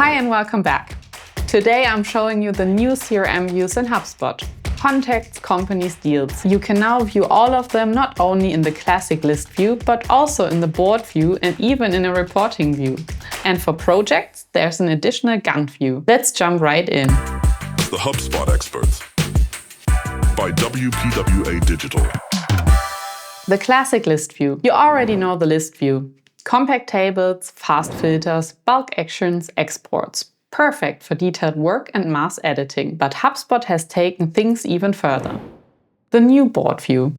Hi and welcome back. Today I'm showing you the new CRM views in HubSpot. Contacts, companies, deals. You can now view all of them not only in the classic list view, but also in the board view and even in a reporting view. And for projects, there's an additional Gantt view. Let's jump right in. The HubSpot Experts by WPWA Digital. The classic list view. You already know the list view. Compact tables, fast filters, bulk actions, exports. Perfect for detailed work and mass editing, but HubSpot has taken things even further. The new board view.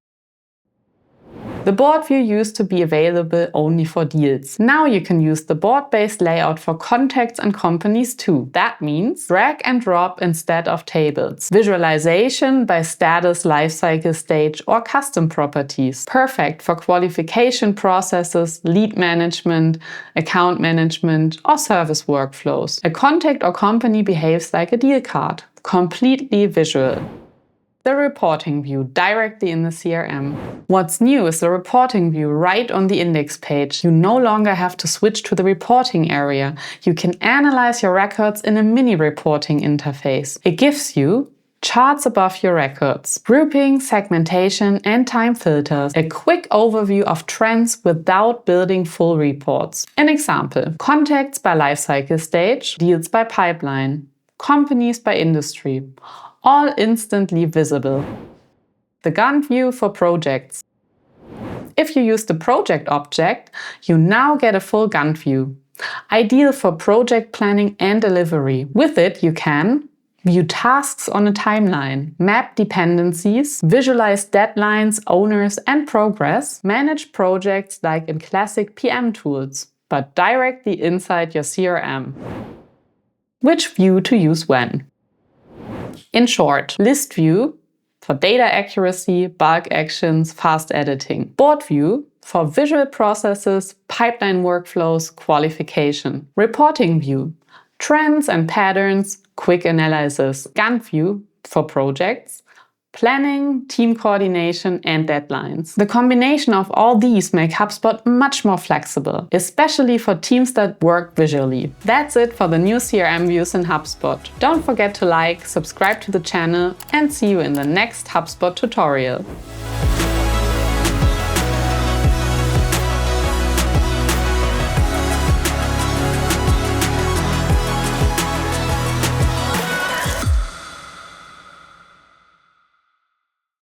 The board view used to be available only for deals. Now you can use the board-based layout for contacts and companies too. That means drag and drop instead of tables. Visualization by status, lifecycle stage, or custom properties. Perfect for qualification processes, lead management, account management, or service workflows. A contact or company behaves like a deal card, completely visual. The reporting view directly in the CRM. What's new is the reporting view right on the index page. You no longer have to switch to the reporting area. You can analyze your records in a mini reporting interface. It gives you charts above your records, grouping, segmentation, and time filters. A quick overview of trends without building full reports. An example: contacts by lifecycle stage, deals by pipeline, companies by industry. All instantly visible. The Gantt view for projects. If you use the project object, you now get a full Gantt view. Ideal for project planning and delivery. With it, you can view tasks on a timeline, map dependencies, visualize deadlines, owners, and progress, manage projects like in classic PM tools, but directly inside your CRM. Which view to use when? In short, list view for data accuracy, bulk actions, fast editing. Board view for visual processes, pipeline workflows, qualification. Reporting view, trends and patterns, quick analysis. Gantt view for projects, planning, team coordination, and deadlines. The combination of all these make HubSpot much more flexible, especially for teams that work visually. That's it for the new CRM views in HubSpot. Don't forget to like, subscribe to the channel, and see you in the next HubSpot tutorial.